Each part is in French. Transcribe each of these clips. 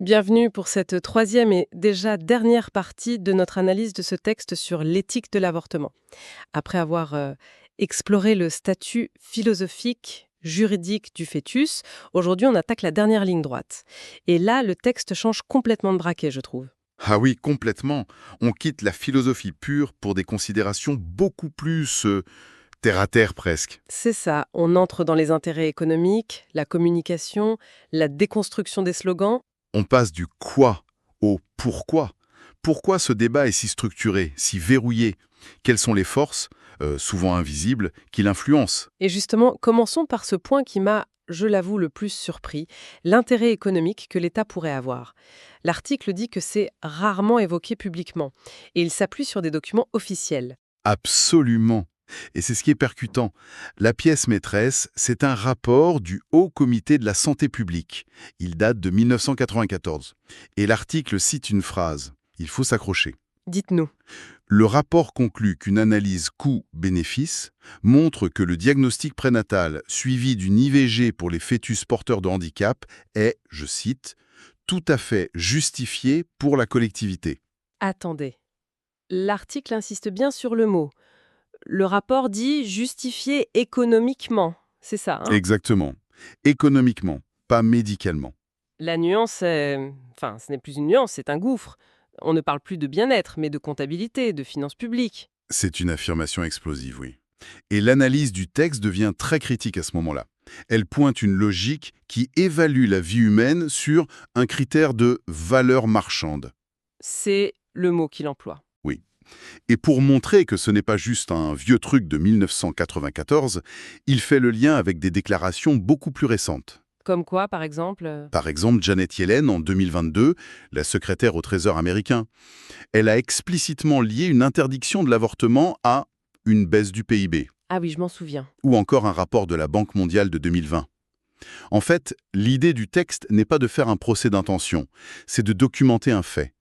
Bienvenue pour cette troisième et déjà dernière partie de notre analyse de ce texte sur l'éthique de l'avortement. Après avoir exploré le statut philosophique, juridique du fœtus, aujourd'hui on attaque la dernière ligne droite. Et là, le texte change complètement de braquet, je trouve. Ah oui, complètement. On quitte la philosophie pure pour des considérations beaucoup plus terre-à-terre presque. C'est ça, on entre dans les intérêts économiques, la communication, la déconstruction des slogans. On passe du quoi au pourquoi. Pourquoi ce débat est si structuré, si verrouillé? Quelles sont les forces, souvent invisibles, qui l'influencent? Et justement, commençons par ce point qui m'a, je l'avoue, le plus surpris, l'intérêt économique que l'État pourrait avoir. L'article dit que c'est rarement évoqué publiquement, et il s'appuie sur des documents officiels. Absolument. Et c'est ce qui est percutant. La pièce maîtresse, c'est un rapport du Haut Comité de la Santé publique. Il date de 1994. Et l'article cite une phrase. Il faut s'accrocher. Dites-nous. Le rapport conclut qu'une analyse coût-bénéfice montre que le diagnostic prénatal suivi d'une IVG pour les fœtus porteurs de handicap est, je cite, tout à fait justifié pour la collectivité. Attendez. L'article insiste bien sur le mot. Le rapport dit justifié économiquement. C'est ça, hein? Exactement. Économiquement, pas médicalement. La nuance est... Enfin, ce n'est plus une nuance, c'est un gouffre. On ne parle plus de bien-être, mais de comptabilité, de finances publiques. C'est une affirmation explosive, oui. Et l'analyse du texte devient très critique à ce moment-là. Elle pointe une logique qui évalue la vie humaine sur un critère de valeur marchande. C'est le mot qu'il emploie. Oui. Et pour montrer que ce n'est pas juste un vieux truc de 1994, il fait le lien avec des déclarations beaucoup plus récentes. Comme quoi, par exemple Par exemple, Janet Yellen, en 2022, la secrétaire au Trésor américain, elle a explicitement lié une interdiction de l'avortement à une baisse du PIB, Ah oui, je m'en souviens. ou encore un rapport de la Banque mondiale de 2020. En fait, l'idée du texte n'est pas de faire un procès d'intention, c'est de documenter un fait.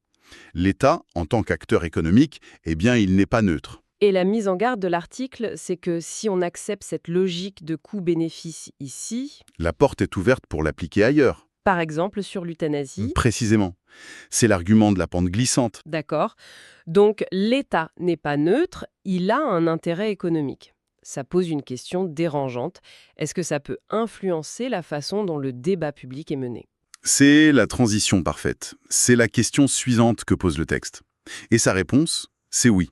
L'État, en tant qu'acteur économique, eh bien, il n'est pas neutre. Et la mise en garde de l'article, c'est que si on accepte cette logique de coût-bénéfice ici, La porte est ouverte pour l'appliquer ailleurs. par exemple sur l'euthanasie, Précisément. C'est l'argument de la pente glissante. d'accord, donc l'État n'est pas neutre, il a un intérêt économique. Ça pose une question dérangeante. Est-ce que ça peut influencer la façon dont le débat public est mené? C'est la transition parfaite. C'est la question suivante que pose le texte. Et sa réponse, c'est oui.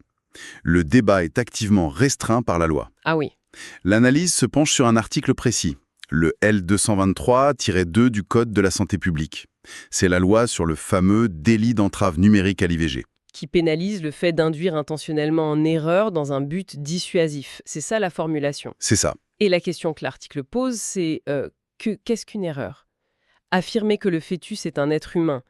Le débat est activement restreint par la loi. Ah oui. L'analyse se penche sur un article précis, le L223-2 du Code de la santé publique. C'est la loi sur le fameux délit d'entrave numérique à l'IVG. Qui pénalise le fait d'induire intentionnellement en erreur dans un but dissuasif. C'est ça la formulation. C'est ça. Et la question que l'article pose, c'est qu'est-ce qu'une erreur? Affirmer que le fœtus est un être humain,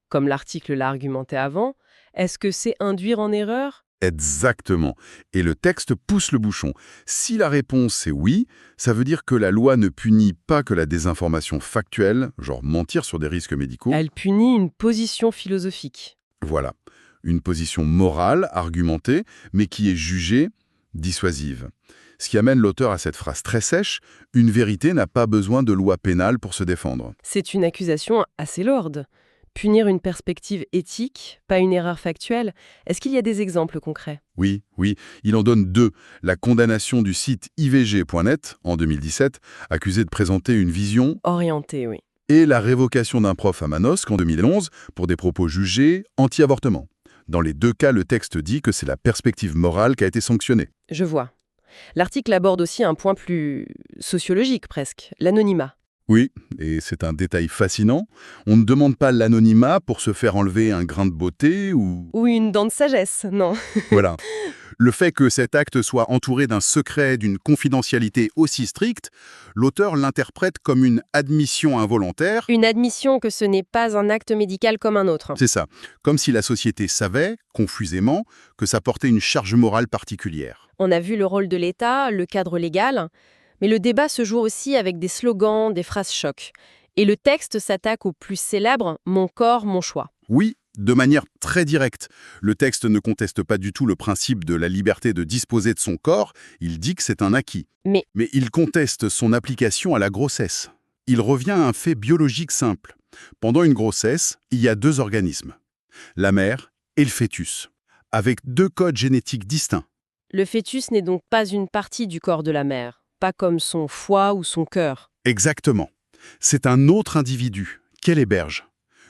comme l'article l'a argumenté avant, est-ce que c'est induire en erreur? Exactement. Et le texte pousse le bouchon. Si la réponse est oui, ça veut dire que la loi ne punit pas que la désinformation factuelle, genre mentir sur des risques médicaux. Elle punit une position philosophique. Voilà. Une position morale, argumentée, mais qui est jugée dissuasive. Ce qui amène l'auteur à cette phrase très sèche, « Une vérité n'a pas besoin de loi pénale pour se défendre C'est une accusation assez lourde. Punir une perspective éthique, pas une erreur factuelle. Est-ce qu'il y a des exemples concrets? ». Oui, il en donne deux. La condamnation du site ivg.net, en 2017, accusé de présenter une vision, Orienté, oui. et la révocation d'un prof à Manosque, en 2011, pour des propos jugés anti-avortement. Dans les deux cas, le texte dit que c'est la perspective morale qui a été sanctionnée. Je vois. L'article aborde aussi un point plus sociologique presque, l'anonymat. Oui, et c'est un détail fascinant. On ne demande pas l'anonymat pour se faire enlever un grain de beauté ou... Ou une dent de sagesse, non. Voilà. Le fait que cet acte soit entouré d'un secret, d'une confidentialité aussi stricte, l'auteur l'interprète comme une admission involontaire. Une admission que ce n'est pas un acte médical comme un autre. C'est ça. Comme si la société savait, confusément, que ça portait une charge morale particulière. On a vu le rôle de l'État, le cadre légal, mais le débat se joue aussi avec des slogans, des phrases chocs. Et le texte s'attaque au plus célèbre « Mon corps, mon choix ». Oui, de manière très directe. Le texte ne conteste pas du tout le principe de la liberté de disposer de son corps, il dit que c'est un acquis. Mais Mais il conteste son application à la grossesse. Il revient à un fait biologique simple. Pendant une grossesse, il y a deux organismes, la mère et le fœtus, avec deux codes génétiques distincts. Le fœtus n'est donc pas une partie du corps de la mère, pas comme son foie ou son cœur. Exactement. C'est un autre individu qu'elle héberge.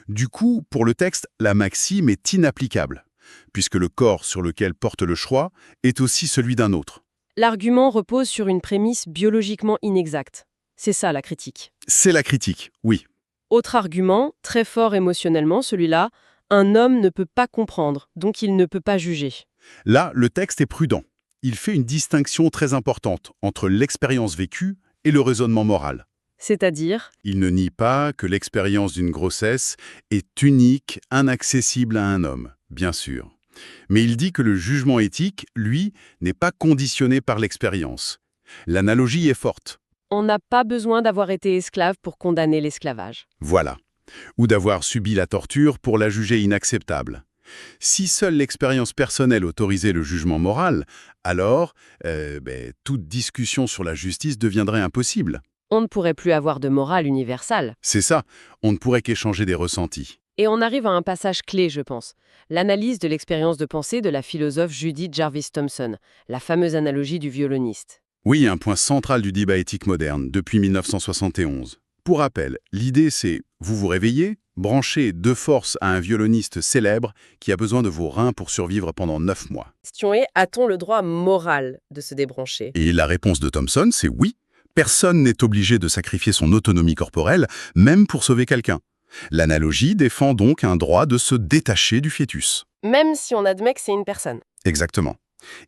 Du coup, pour le texte, la maxime est inapplicable, puisque le corps sur lequel porte le choix est aussi celui d'un autre. L'argument repose sur une prémisse biologiquement inexacte. C'est ça la critique. C'est la critique, oui. Autre argument, très fort émotionnellement, celui-là, un homme ne peut pas comprendre, donc il ne peut pas juger. Là, le texte est prudent. Il fait une distinction très importante entre l'expérience vécue et le raisonnement moral. C'est-à-dire, Il ne nie pas que l'expérience d'une grossesse est unique, inaccessible à un homme, bien sûr. Mais il dit que le jugement éthique, lui, n'est pas conditionné par l'expérience. L'analogie est forte. on n'a pas besoin d'avoir été esclave pour condamner l'esclavage. Voilà. Ou d'avoir subi la torture pour la juger inacceptable. Si seule l'expérience personnelle autorisait le jugement moral, alors toute discussion sur la justice deviendrait impossible. On ne pourrait plus avoir de morale universelle. C'est ça, on ne pourrait qu'échanger des ressentis. Et on arrive à un passage clé, je pense. L'analyse de l'expérience de pensée de la philosophe Judith Jarvis Thomson, la fameuse analogie du violoniste. Oui, un point central du débat éthique moderne, depuis 1971. Pour rappel, l'idée c'est, vous vous réveillez, branchez de force à un violoniste célèbre qui a besoin de vos reins pour survivre pendant 9 mois. La question est, a-t-on le droit moral de se débrancher? Et la réponse de Thomson, c'est oui. Personne n'est obligé de sacrifier son autonomie corporelle, même pour sauver quelqu'un. L'analogie défend donc un droit de se détacher du fœtus. Même si on admet que c'est une personne. Exactement.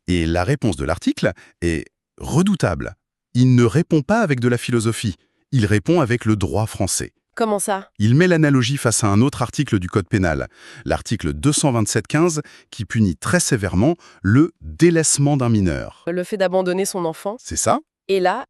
Et la réponse de l'article est redoutable. Il ne répond pas avec de la philosophie, il répond avec le droit français. Comment ça? Il met l'analogie face à un autre article du Code pénal, l'article 227-15, qui punit très sévèrement le délaissement d'un mineur. Le fait d'abandonner son enfant? C'est ça? Et là,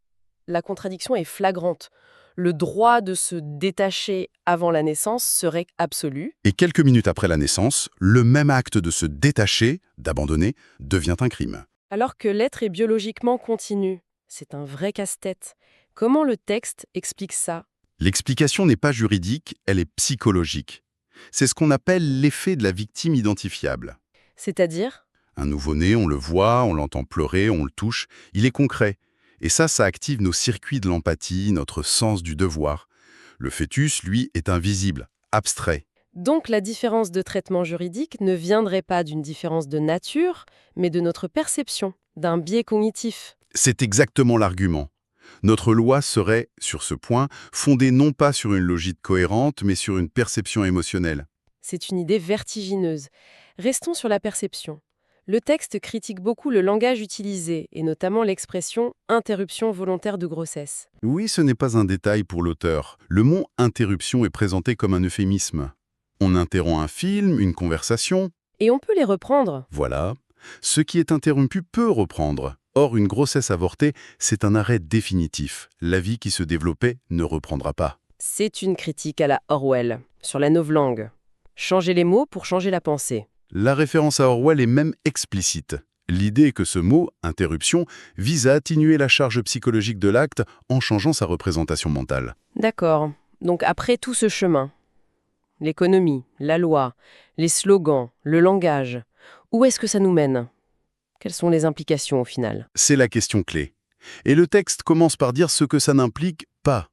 la contradiction est flagrante. Le droit de se détacher avant la naissance serait absolu. Et quelques minutes après la naissance, le même acte de se détacher, d'abandonner, devient un crime. Alors que l'être est biologiquement continu. C'est un vrai casse-tête. Comment le texte explique ça? L'explication n'est pas juridique, elle est psychologique. C'est ce qu'on appelle l'effet de la victime identifiable. C'est-à-dire? Un nouveau-né, on le voit, on l'entend pleurer, on le touche, il est concret. Et ça active nos circuits de l'empathie, notre sens du devoir. Le fœtus, lui, est invisible, abstrait. Donc la différence de traitement juridique ne viendrait pas d'une différence de nature, mais de notre perception, d'un biais cognitif. C'est exactement l'argument. Notre loi serait, sur ce point, fondée non pas sur une logique cohérente, mais sur une perception émotionnelle. C'est une idée vertigineuse. Restons sur la perception. Le texte critique beaucoup le langage utilisé, et notamment l'expression « interruption volontaire de grossesse Oui, ce n'est pas un détail pour l'auteur. Le mot « interruption » est présenté comme un euphémisme. On interrompt un film, une conversation. ». Et on peut les reprendre. Voilà. Ce qui est interrompu peut reprendre. Or, une grossesse avortée, c'est un arrêt définitif. La vie qui se développait ne reprendra pas. C'est une critique à la Orwell, sur la novlangue. Changer les mots pour changer la pensée. La référence à Orwell est même explicite. L'idée est que ce mot, interruption, vise à atténuer la charge psychologique de l'acte en changeant sa représentation mentale. D'accord. Donc après tout ce chemin, l'économie, la loi, les slogans, le langage, où est-ce que ça nous mène? Quelles sont les implications au final? C'est la question clé. Et le texte commence par dire ce que ça n'implique pas.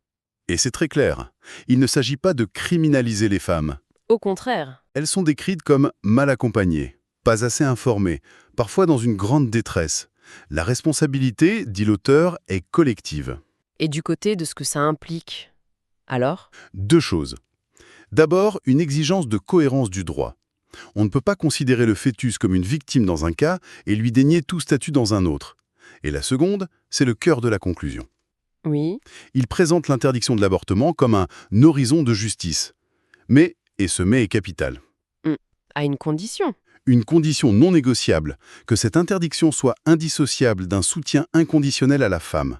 Et c'est très clair. Il ne s'agit pas de criminaliser les femmes. Au contraire. Elles sont décrites comme mal accompagnées, pas assez informées, parfois dans une grande détresse. La responsabilité, dit l'auteur, est collective. Et du côté de ce que ça implique, alors? Deux choses. D'abord, une exigence de cohérence du droit. On ne peut pas considérer le fœtus comme une victime dans un cas et lui dénier tout statut dans un autre. Et la seconde, c'est le cœur de la conclusion. Oui. Il présente l'interdiction de l'avortement comme un horizon de justice. Mais, et ce mais est capital, À une condition. une condition non négociable, que cette interdiction soit indissociable d'un soutien inconditionnel à la femme.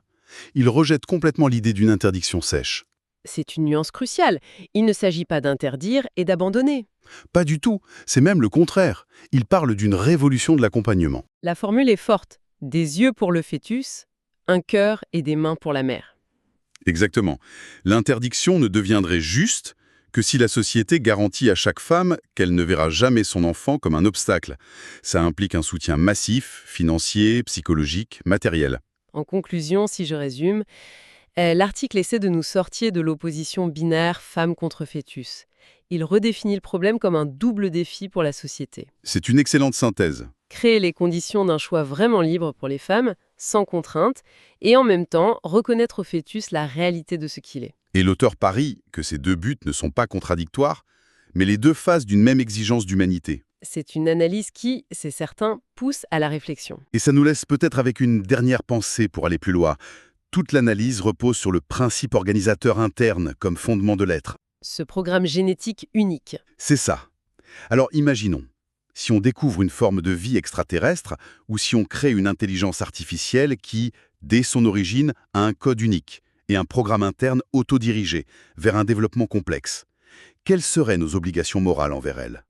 Il rejette complètement l'idée d'une interdiction sèche. C'est une nuance cruciale. Il ne s'agit pas d'interdire et d'abandonner. Pas du tout, c'est même le contraire. Il parle d'une révolution de l'accompagnement. La formule est forte. Des yeux pour le fœtus, un cœur et des mains pour la mère. Exactement. L'interdiction ne deviendrait juste Que si la société garantit à chaque femme qu'elle ne verra jamais son enfant comme un obstacle, ça implique un soutien massif, financier, psychologique, matériel. En conclusion, si je résume, l'article essaie de nous sortir de l'opposition binaire femme contre fœtus. Il redéfinit le problème comme un double défi pour la société. C'est une excellente synthèse. Créer les conditions d'un choix vraiment libre pour les femmes, sans contrainte, et en même temps reconnaître au fœtus la réalité de ce qu'il est. Et l'auteur parie que ces deux buts ne sont pas contradictoires, mais les deux faces d'une même exigence d'humanité. C'est une analyse qui, c'est certain, pousse à la réflexion. Et ça nous laisse peut-être avec une dernière pensée pour aller plus loin. Toute l'analyse repose sur le principe organisateur interne comme fondement de l'être. Ce programme génétique unique. C'est ça. Alors imaginons, si on découvre une forme de vie extraterrestre ou si on crée une intelligence artificielle qui, dès son origine, a un code unique et un programme interne autodirigé vers un développement complexe. Quelles seraient nos obligations morales envers elle?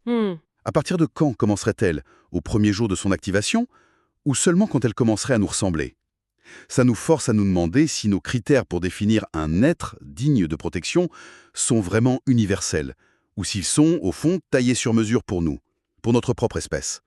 À partir de quand commencerait-elle? Au premier jour de son activation? Ou seulement quand elle commencerait à nous ressembler? Ça nous force à nous demander si nos critères pour définir un être digne de protection sont vraiment universels, ou s'ils sont, au fond, taillés sur mesure pour nous, pour notre propre espèce.